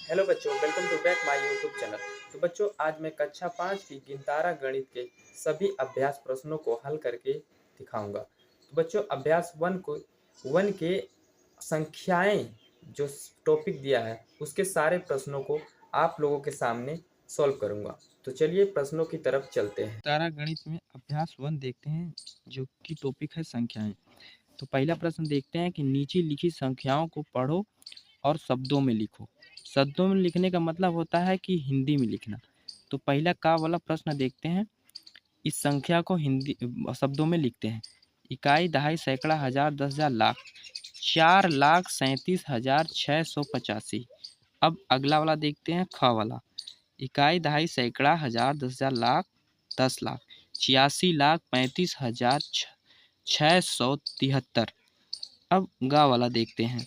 Hello बच्चों, welcome to back my YouTube channel. तो बच्चों, आज मैं कक्षा 5 की गिनतारा गणित के सभी अभ्यास प्रश्नों को हल करके दिखाऊंगा। तो बच्चों, अभ्यास वन के संख्याएं जो टॉपिक दिया है उसके सारे प्रश्नों को आप लोगों के सामने सॉल्व करूंगा। तो चलिए प्रश्नों की तरफ चलते हैं। तारा गणित में अभ्यास 1 देखते हैं जो कि टॉपिक है संख्याएं। तो पहला प्रश्न देखते हैं कि नीचे लिखी संख्याओं को पढ़ो और शब्दों में लिखो। शब्दों में लिखने का मतलब होता है कि हिंदी में लिखना। तो पहला का वाला प्रश्न देखते हैं। इस संख्या को हिंदी शब्दों में लिखते हैं। इकाई, दहाई, सैकड़ा, हजार, 10,000, लाख। 4,37,685। अब अगला वाला देखते हैं ख वाला। इकाई, दहाई, सैकड़ा, हजार, 10,000, लाख, 10 लाख। 86,35,673। अब गा वाला देखते हैं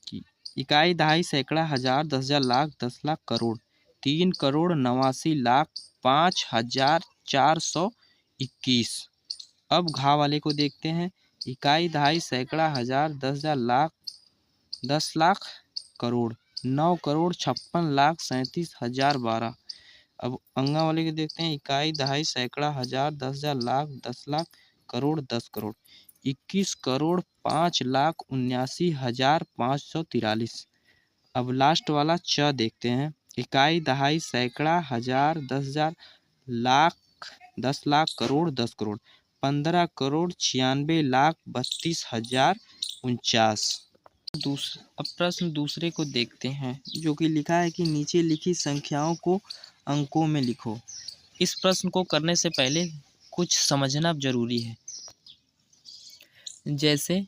कि इकाई, दहाई, सैकड़ा, हजार, 10,000, लाख, 10 लाख, करोड़। 3,89,00,000, 5,421। अब घा वाले को देखते हैं। इकाई, दहाई, सैकड़ा, हजार, 10,000, लाख, 10 लाख, करोड़। 9,56,37,012। अब अंगा वाले के देखते हैं। इकाई, दहाई, सैकड़ा, हजार, 10,000, लाख, 10 लाख, करोड़, 10 करोड़। 21,5,79,543। अब लास्ट वाला च देखते हैं। इकाई, दहाई, सैकड़ा, हजार, 10,000, लाख, 10 लाख, करोड़, 10 करोड़। 15,96,32,49। अब प्रश्न दूसरे को देखते हैं जो कि लिखा है कि नीचे लिखी संख्याओं को अंकों में लिखो। इस प्रश्न को करने से पहले कुछ समझना जरूरी है, जैसे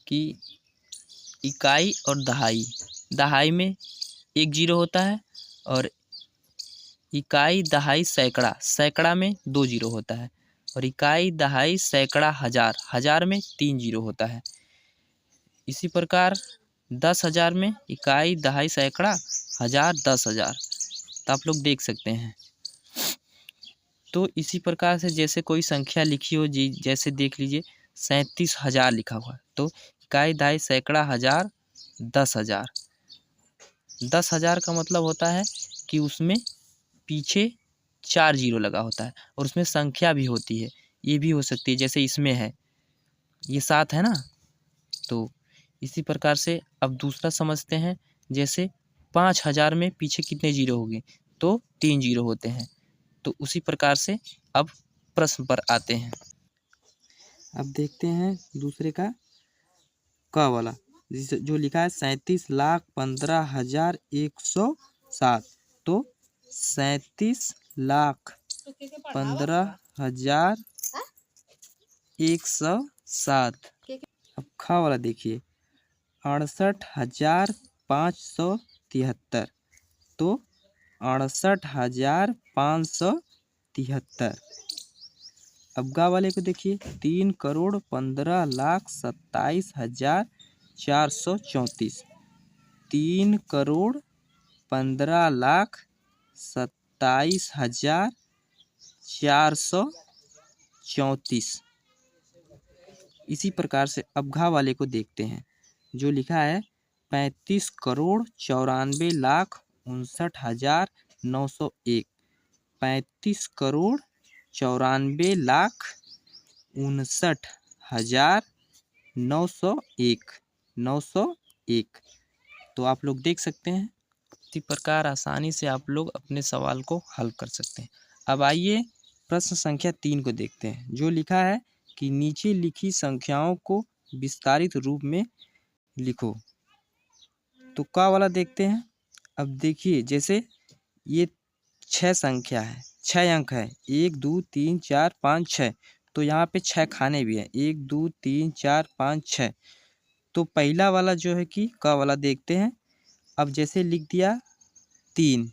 कि इकाई और दहाई। दहाई में 1 जीरो होता है और इकाई, दहाई, सैकड़ा। सैकड़ा में 2 जीरो होता है और इकाई, दहाई, सैकड़ा, हजार। हजार में 3 जीरो होता है। इसी प्रकार 10,000 में इकाई, दहाई, सैकड़ा, हजार, 10,000। तो आप लोग देख सकते हैं। तो इसी प्रकार से जैसे कोई संख्या लिखी हो जी, जैसे देख लीजिए 37,000 लिखा हुआ है। तो इकाई, दहाई, सैकड़ा, हजार, 10,000। 10,000 का मतलब होता है कि उसमें पीछे 4 जीरो लगा होता है और उसमें संख्या भी होती है। ये भी हो सकती है, जैसे इसमें है, ये 7 है ना। तो इसी प्रकार से अब दूसरा समझते हैं। जैसे 5,000 में पीछे कितने जीरो होंगे, तो 3 जीरो होते हैं। तो उसी प्रकार से अब प्रश्न पर आते हैं। अब देखते हैं दूसरे का क वाला, जो लिखा है 37,15,107। तो 37,15,107। अब ख वाला देखिए 68,573। तो 68,573। अब गा वाले को देखिए 3,15,27,434। 3,15,27,434। इसी प्रकार से अब घा वाले को देखते हैं जो लिखा है 35,94,59,901। 35,94,59,901। 901। तो आप लोग देख सकते हैं। इसी प्रकार आसानी से आप लोग अपने सवाल को हल कर सकते हैं। अब आइए प्रश्न संख्या 3 को देखते हैं जो लिखा है कि नीचे लिखी संख्याओं को विस्तारित रूप में लिखो। तो का वाला देखते हैं। अब देखिए जैसे ये 6 संख्या है, 6 अंक है, 1 2 3 4 5 6। तो यहाँ पे 6 खाने भी हैं, 1 2 3 4 5 6। तो पहला वाला जो है कि का वाला देखते हैं। अब जैसे लिख दिया 3,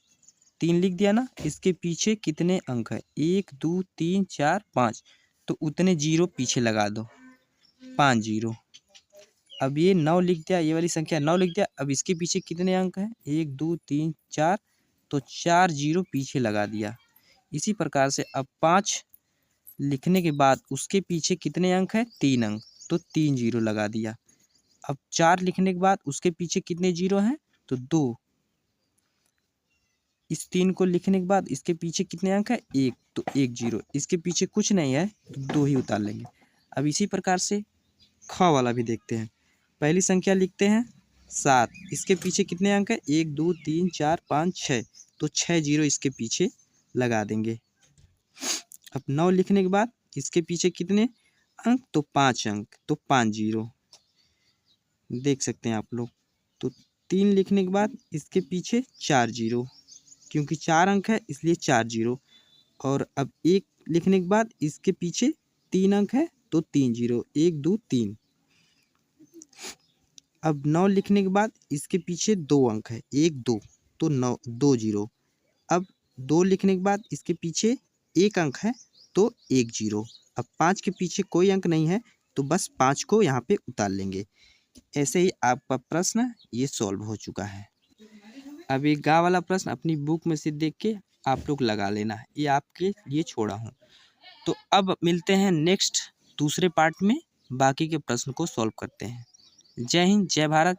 3 लिख दिया ना, इसके पीछे कितने अंक है, 1 2 3 4 5। तो उतने जीरो पीछे लगा दो, 5 जीरो। अब ये 9 लिख दिया, ये वाली संख्या 9 लिख दिया। अब इसके पीछे कितने अंक हैं, 1 2 3 4। तो 4 जीरो पीछे लगा दिया। इसी प्रकार से अब 5 लिखने के बाद उसके पीछे कितने अंक हैं, 3 अंक। तो 3 जीरो लगा दिया। अब 4 लिखने के बाद उसके पीछे कितने जीरो हैं, तो 2। इस 3 को लिखने के बाद इसके पीछे कितने अंक है? 1, तो 1 0। इसके पीछे कुछ नहीं है तो 2 ही उतार लेंगे। अब इसी प्रकार से ख वाला भी देखते हैं। पहली संख्या लिखते हैं 7, इसके पीछे कितने अंक है? 1 2 3 4 5 6, तो 6 0 इसके पीछे लगा देंगे। अब 9 लिखने के बाद इसके पीछे कितने अंक? तो 5 अंक, तो 5 0 देख सकते हैं आप लोग। तो 3 लिखने के बाद इसके पीछे 4 0, क्योंकि 4 अंक है इसलिए 4 0। और अब 1 लिखने के बाद इसके पीछे 3 अंक है तो 3 0, 1 2 3। अब 9 लिखने के बाद इसके पीछे 2 अंक है, 1 2, तो 9 2 0। अब 2 लिखने के बाद इसके पीछे 1 अंक है तो 1 0। अब 5 के पीछे कोई अंक नहीं है तो बस 5 को यहाँ पे उतार लेंगे। ऐसे ही आपका प्रश्न ये सॉल्व हो चुका है। अब ये गा वाला प्रश्न अपनी बुक में से देख के आप लोग लगा लेना, ये आपके लिए छोड़ा हूँ। तो अब मिलते हैं नेक्स्ट दूसरे पार्ट में, बाकी के प्रश्न को सॉल्व करते हैं। जय हिंद, जय भारत।